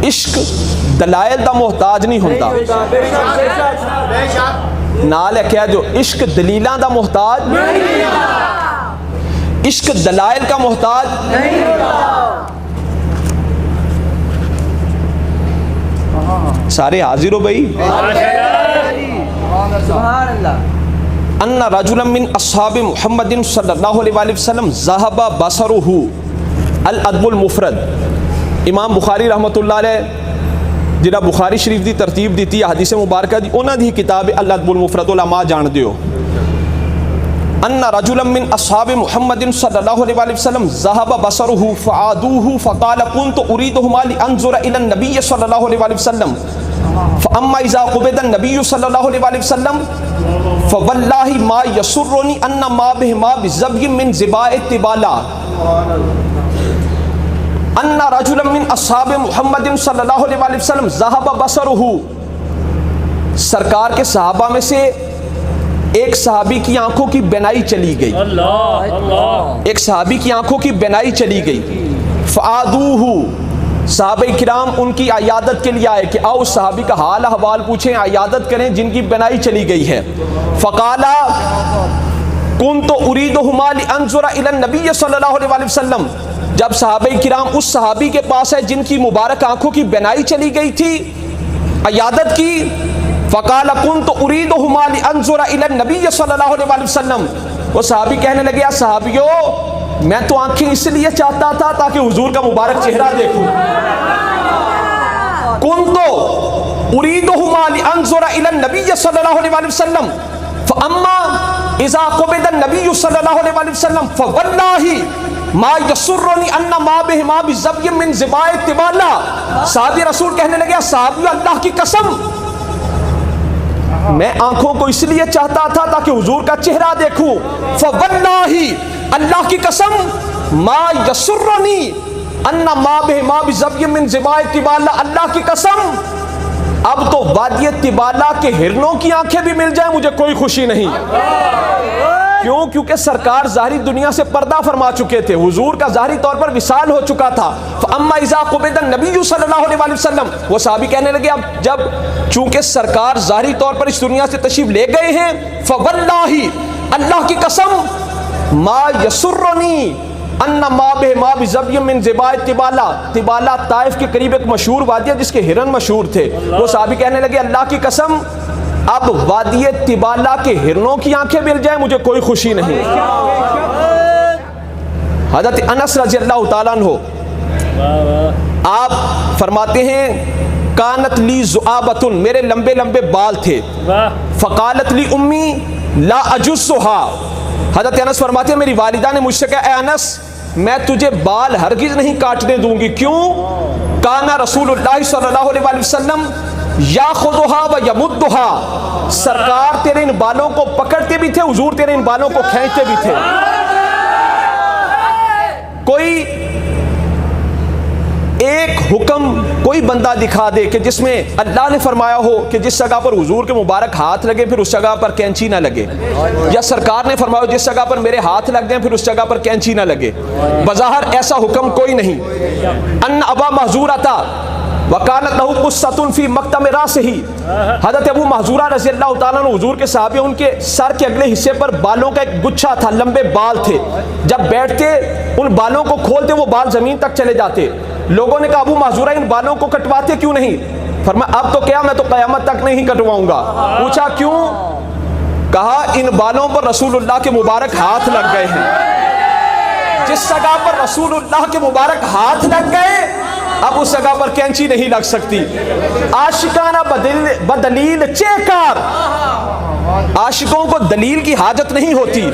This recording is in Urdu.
عشق دلائل دا محتاج نہیں ہوتا. نال ہے کیا جو عشق دلیلاں دا محتاج نہیں ہوتا, عشق دلائل کا محتاج نہیں ہوتا. سارے حاضر ہو بھائی. ان رجلا من اصحاب محمد صلی اللہ علیہ وسلم ذهب بصره الادب المفرد. امام بخاری رحمۃ اللہ علیہ جنہاں بخاری شریف دی ترتیب دیتی ہے حدیث مبارکہ دی, انہاں دی کتاب الادب المفرد علماء جان دیو. ان رجلا من اصحاب محمد صلی اللہ علیہ وسلم ذهب بصره فعادوه فقال كنت اريدهما لانظر الى النبي صلی اللہ علیہ وسلم فاما اذا قبض النبي صلی اللہ علیہ وسلم فوالله ما يسرني ان ما بهما بزبي من زباء التبالا. ان رجلا من اصحاب محمد صلی اللہ علیہ وسلم ذهب بصره, سرکار کے صحابہ میں سے ایک صحابی کی آنکھوں کی بینائی چلی گئی. ایک صحابی کی آنکھوں کی بینائی چلی گئی. فعادوہ, صحابہ کرام ان کی عیادت کے لیے آئے کہ آؤ صحابی کا حال احوال پوچھیں, عیادت کریں جن کی بینائی چلی گئی ہے. فقالا کنت اریدہما لانظر الی النبی صلی اللہ علیہ وسلم, جب صحابہ کرام اس صحابی کے پاس ہے جن کی مبارک آنکھوں کی بینائی چلی گئی تھی, عیادت کی. فقال كنت اريدهما لانظر الى النبي صلی اللہ علیہ وسلم, وہ صحابی کہنے لگے صحابیو میں تو آنکھیں اس لیے چاہتا تھا تاکہ حضور کا مبارک چہرہ دیکھوں. كنت اريدهما لانظر الى النبي صلی اللہ علیہ وسلم فاما اذا قبض النبي صلی اللہ علیہ وسلم فوالله ما يسرني ان ما بهما بزبي من زباء التبالا. صحابی رسول کہنے لگے صحابیو اللہ کی قسم میں آنکھوں کو اس لیے چاہتا تھا تاکہ حضور کا چہرہ دیکھوں. فواللہ اللہ کی قسم ما یسرنی ان ما بہما بزبی من زباء التبالا, اللہ کی قسم اب تو وادی تبالا کے ہرنوں کی آنکھیں بھی مل جائیں مجھے کوئی خوشی نہیں. کیوں؟ کیونکہ سرکار ظاہری دنیا سے پردہ فرما چکے تھے, حضور کا ظاہری طور پر وصال ہو چکا تھا. فاما اذا قبض النبی صلی اللہ علیہ وسلم, وہ صحابی کہنے لگے اب جب چونکہ سرکار ظاہری طور پر اس دنیا سے تشریف لے گئے ہیں, فواللہ اللہ کی قسم ما یسرنی ان ما بہما بزبی من زباء التبالا. تبالا طائف کے قریب ایک مشہور وادی ہے جس کے ہرن مشہور تھے. وہ صحابی کہنے لگے اللہ کی قسم اب وادی تبالا کے ہرنوں کی آنکھیں مل جائیں مجھے کوئی خوشی نہیں. حضرت انس رضی اللہ تعالیٰ عنہ آپ فرماتے ہیں کانت لی ذؤابۃ, میرے لمبے لمبے بال تھے. فقالت لی امی لا اجزھا, حضرت انس فرماتے ہیں میری والدہ نے مجھ سے کہا اے انس میں تجھے بال ہرگز نہیں کاٹنے دوں گی. کیوں؟ کانا رسول اللہ صلی اللہ علیہ وسلم یاخذھا و یمدھا, سرکار تیرے ان بالوں کو پکڑتے بھی تھے, حضور تیرے ان بالوں کو کھینچتے بھی تھے. کوئی ایک حکم کوئی بندہ دکھا دے کہ جس میں اللہ نے فرمایا ہو کہ جس جگہ پر حضور کے مبارک ہاتھ لگے پھر اس جگہ پر کینچی نہ لگے, یا سرکار نے فرمایا ہو جس جگہ پر میرے ہاتھ لگ جائیں پھر اس جگہ پر کینچی نہ لگے. بظاہر ایسا حکم کوئی نہیں. ان ابا محذورہ تھا وکانت لہ قصۃ فی مکتم راسہ, حضرت ابو محذورہ رضی اللہ تعالیٰ عنہ حضور کے صحابی, ان کے سر کے اگلے حصے پر بالوں کا ایک گچھا تھا, لمبے بال تھے. جب بیٹھتے ان بالوں کو کھولتے وہ بال زمین تک چلے جاتے. لوگوں نے کہا ابو محذورہ ان بالوں کو کٹواتے کیوں نہیں؟ فرمایا اب تو کیا میں تو قیامت تک نہیں کٹواؤں گا. پوچھا کیوں؟ کہا ان بالوں پر رسول اللہ کے مبارک ہاتھ لگ گئے ہیں. جس جگہ پر رسول اللہ کے مبارک ہاتھ لگ گئے اب اس جگہ پر کینچی نہیں لگ سکتی. عاشقانہ بدلیل چیکار, عاشقوں کو دلیل کی حاجت نہیں ہوتی.